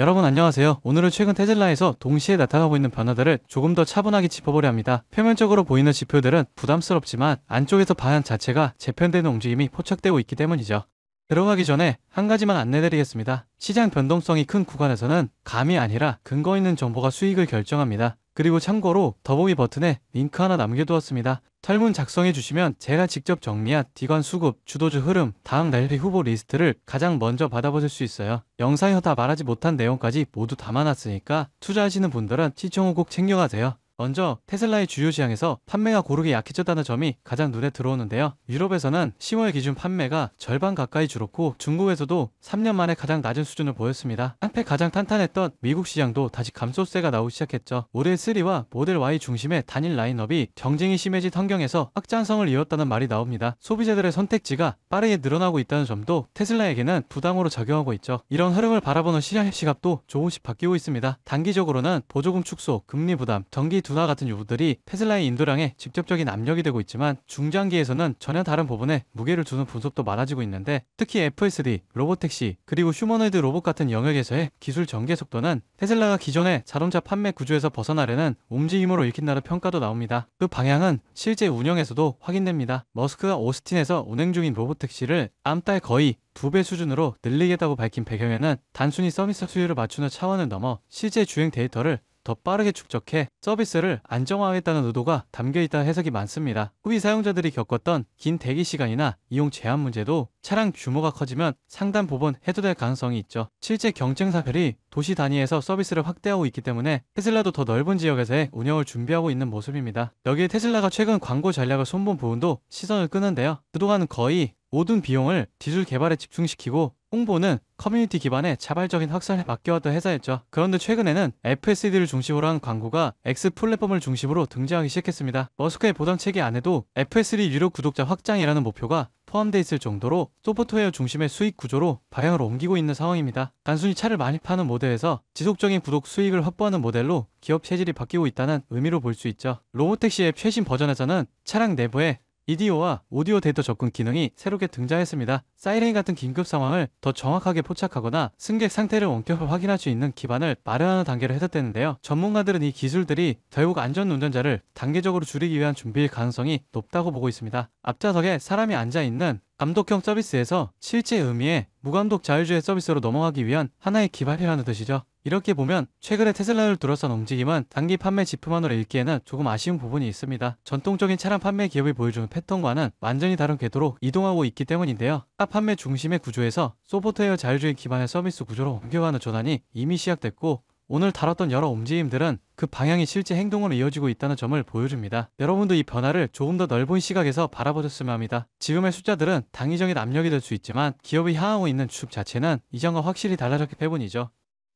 여러분 안녕하세요. 오늘은 최근 테슬라에서 동시에 나타나고 있는 변화들을 조금 더 차분하게 짚어보려 합니다. 표면적으로 보이는 지표들은 부담스럽지만 안쪽에서 방향 자체가 재편되는 움직임이 포착되고 있기 때문이죠. 들어가기 전에 한 가지만 안내드리겠습니다. 시장 변동성이 큰 구간에서는 감이 아니라 근거 있는 정보가 수익을 결정합니다. 그리고 참고로 더보기 버튼에 링크 하나 남겨두었습니다. 설문 작성해 주시면 제가 직접 정리한 기관 수급, 주도주 흐름, 다음 랠리 후보 리스트를 가장 먼저 받아보실 수 있어요. 영상에서 다 말하지 못한 내용까지 모두 담아놨으니까 투자하시는 분들은 시청 후 꼭 챙겨가세요. 먼저 테슬라의 주요 시장에서 판매가 고르게 약해졌다는 점이 가장 눈에 들어오는데요. 유럽에서는 10월 기준 판매가 절반 가까이 줄었고 중국에서도 3년 만에 가장 낮은 수준을 보였습니다. 한때 가장 탄탄했던 미국 시장도 다시 감소세가 나오기 시작했죠. 모델 3와 모델 Y 중심의 단일 라인업이 경쟁이 심해진 환경에서 확장성을 이었다는 말이 나옵니다. 소비자들의 선택지가 빠르게 늘어나고 있다는 점도 테슬라에게는 부담으로 작용하고 있죠. 이런 흐름을 바라보는 시장의 시각도 조금씩 바뀌고 있습니다. 단기적으로는 보조금 축소, 금리 부담, 전기 둔화 같은 요구들이 테슬라의 인도량에 직접적인 압력이 되고 있지만 중장기에서는 전혀 다른 부분에 무게를 두는 분석도 많아지고 있는데 특히 FSD, 로보택시, 그리고 휴머노이드 로봇 같은 영역에서의 기술 전개 속도는 테슬라가 기존의 자동차 판매 구조에서 벗어나려는 움직임으로 읽힌다는 평가도 나옵니다. 그 방향은 실제 운영에서도 확인됩니다. 머스크가 오스틴에서 운행 중인 로보택시를 다음 달 거의 2배 수준으로 늘리겠다고 밝힌 배경에는 단순히 서비스 수요를 맞추는 차원을 넘어 실제 주행 데이터를 더 빠르게 축적해 서비스를 안정화하겠다는 의도가 담겨있다 해석이 많습니다. 후기 사용자들이 겪었던 긴 대기 시간이나 이용 제한 문제도 차량 규모가 커지면 상당 부분 해소될 가능성이 있죠. 실제 경쟁사들이 도시 단위에서 서비스를 확대하고 있기 때문에 테슬라도 더 넓은 지역에서의 운영을 준비하고 있는 모습입니다. 여기에 테슬라가 최근 광고 전략을 손본 부분도 시선을 끄는데요. 그동안은 거의 모든 비용을 기술 개발에 집중시키고 홍보는 커뮤니티 기반의 자발적인 확산에 맡겨왔던 회사였죠. 그런데 최근에는 FSD를 중심으로 한 광고가 X 플랫폼을 중심으로 등장하기 시작했습니다. 머스크의 보상 체계 안에도 FSD 유료 구독자 확장이라는 목표가 포함되어 있을 정도로 소프트웨어 중심의 수익 구조로 방향을 옮기고 있는 상황입니다. 단순히 차를 많이 파는 모델에서 지속적인 구독 수익을 확보하는 모델로 기업 체질이 바뀌고 있다는 의미로 볼 수 있죠. 로보택시 앱 최신 버전에서는 차량 내부에 EDO와 오디오 데이터 접근 기능이 새롭게 등장했습니다. 사이렌 같은 긴급 상황을 더 정확하게 포착하거나 승객 상태를 원격으로 확인할 수 있는 기반을 마련하는 단계로 해석되는데요. 전문가들은 이 기술들이 결국 안전운전자를 단계적으로 줄이기 위한 준비일 가능성이 높다고 보고 있습니다. 앞좌석에 사람이 앉아있는 감독형 서비스에서 실제 의미의 무감독 자율주행 서비스로 넘어가기 위한 하나의 기반이라는 뜻이죠. 이렇게 보면 최근에 테슬라를 둘러싼 움직임은 단기 판매 지표만으로 읽기에는 조금 아쉬운 부분이 있습니다. 전통적인 차량 판매 기업이 보여주는 패턴과는 완전히 다른 궤도로 이동하고 있기 때문인데요. 차 판매 중심의 구조에서 소프트웨어 자율주행 기반의 서비스 구조로 옮겨가는 전환이 이미 시작됐고 오늘 다뤘던 여러 움직임들은 그 방향이 실제 행동으로 이어지고 있다는 점을 보여줍니다. 여러분도 이 변화를 조금 더 넓은 시각에서 바라보셨으면 합니다. 지금의 숫자들은 당위적인 압력이 될 수 있지만 기업이 향하고 있는 추 자체는 이전과 확실히 달라졌기 때문이죠.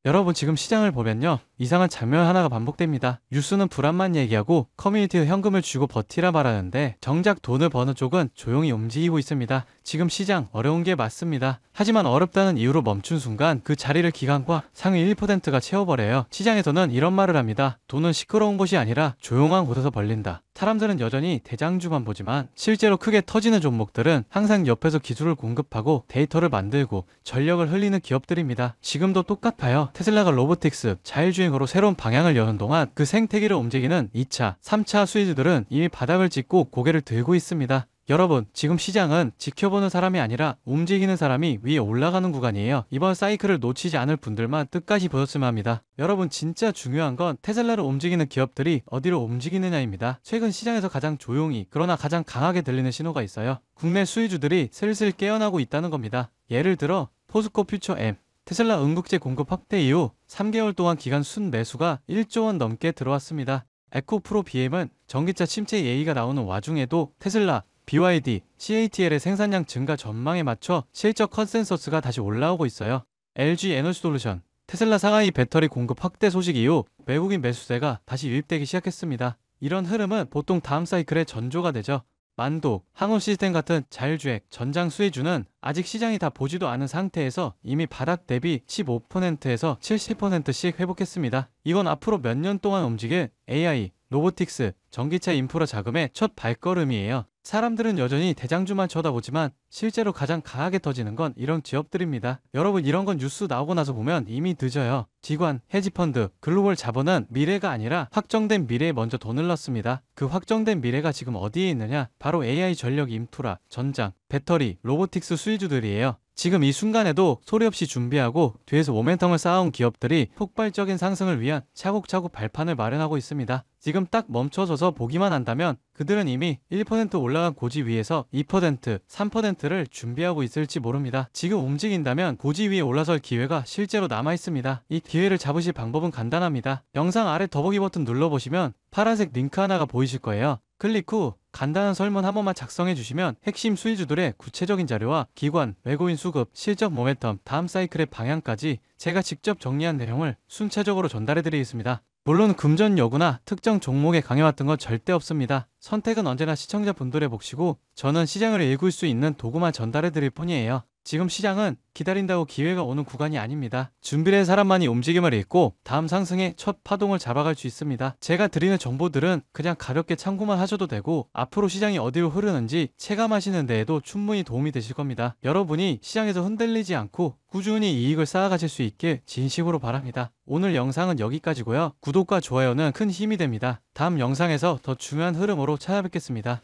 여러분 지금 시장을 보면요 이상한 장면 하나가 반복됩니다. 뉴스는 불안만 얘기하고 커뮤니티에 현금을 주고 버티라 말하는데 정작 돈을 버는 쪽은 조용히 움직이고 있습니다. 지금 시장 어려운 게 맞습니다. 하지만 어렵다는 이유로 멈춘 순간 그 자리를 기관과 상위 1%가 채워버려요. 시장에서는 이런 말을 합니다. 돈은 시끄러운 곳이 아니라 조용한 곳에서 벌린다. 사람들은 여전히 대장주만 보지만 실제로 크게 터지는 종목들은 항상 옆에서 기술을 공급하고 데이터를 만들고 전력을 흘리는 기업들입니다. 지금도 똑같아요. 테슬라가 로보틱스, 자율주행으로 새로운 방향을 여는 동안 그 생태계를 움직이는 2차, 3차 수혜주들은 이미 바닥을 찍고 고개를 들고 있습니다. 여러분 지금 시장은 지켜보는 사람이 아니라 움직이는 사람이 위에 올라가는 구간이에요. 이번 사이클을 놓치지 않을 분들만 끝까지 보셨으면 합니다. 여러분 진짜 중요한 건 테슬라를 움직이는 기업들이 어디로 움직이느냐입니다. 최근 시장에서 가장 조용히 그러나 가장 강하게 들리는 신호가 있어요. 국내 수혜주들이 슬슬 깨어나고 있다는 겁니다. 예를 들어 포스코 퓨처 M 테슬라 응급제 공급 확대 이후 3개월 동안 기간 순매수가 1조 원 넘게 들어왔습니다. 에코프로 BM은 전기차 침체 예의가 나오는 와중에도 테슬라 BYD, CATL의 생산량 증가 전망에 맞춰 실적 컨센서스가 다시 올라오고 있어요. LG 에너지솔루션, 테슬라 상하이 배터리 공급 확대 소식 이후 외국인 매수세가 다시 유입되기 시작했습니다. 이런 흐름은 보통 다음 사이클의 전조가 되죠. 만도, 항우 시스템 같은 자율주행, 전장 수혜주는 아직 시장이 다 보지도 않은 상태에서 이미 바닥 대비 15%에서 70%씩 회복했습니다. 이건 앞으로 몇 년 동안 움직일 AI, 로보틱스, 전기차 인프라 자금의 첫 발걸음이에요. 사람들은 여전히 대장주만 쳐다보지만 실제로 가장 강하게 터지는 건 이런 기업들입니다. 여러분, 이런 건 뉴스 나오고 나서 보면 이미 늦어요. 기관, 헤지펀드, 글로벌 자본은 미래가 아니라 확정된 미래에 먼저 돈을 넣습니다. 그 확정된 미래가 지금 어디에 있느냐? 바로 AI 전력 인프라, 전장, 배터리, 로보틱스 수혜주들이에요. 지금 이 순간에도 소리 없이 준비하고 뒤에서 모멘텀을 쌓아온 기업들이 폭발적인 상승을 위한 차곡차곡 발판을 마련하고 있습니다. 지금 딱 멈춰서서 보기만 한다면 그들은 이미 1% 올라간 고지 위에서 2%, 3%를 준비하고 있을지 모릅니다. 지금 움직인다면 고지 위에 올라설 기회가 실제로 남아 있습니다. 이 기회를 잡으실 방법은 간단합니다. 영상 아래 더보기 버튼 눌러보시면 파란색 링크 하나가 보이실 거예요. 클릭 후 간단한 설문 한 번만 작성해 주시면 핵심 수혜주들의 구체적인 자료와 기관, 외국인 수급, 실적 모멘텀, 다음 사이클의 방향까지 제가 직접 정리한 내용을 순차적으로 전달해 드리겠습니다. 물론 금전 여부나 특정 종목에 강해왔던 건 절대 없습니다. 선택은 언제나 시청자분들의 몫이고 저는 시장을 읽을 수 있는 도구만 전달해 드릴 뿐이에요. 지금 시장은 기다린다고 기회가 오는 구간이 아닙니다. 준비된 사람만이 움직임을 읽고 다음 상승의 첫 파동을 잡아갈 수 있습니다. 제가 드리는 정보들은 그냥 가볍게 참고만 하셔도 되고 앞으로 시장이 어디로 흐르는지 체감하시는 데에도 충분히 도움이 되실 겁니다. 여러분이 시장에서 흔들리지 않고 꾸준히 이익을 쌓아가실 수 있길 진심으로 바랍니다. 오늘 영상은 여기까지고요. 구독과 좋아요는 큰 힘이 됩니다. 다음 영상에서 더 중요한 흐름으로 찾아뵙겠습니다.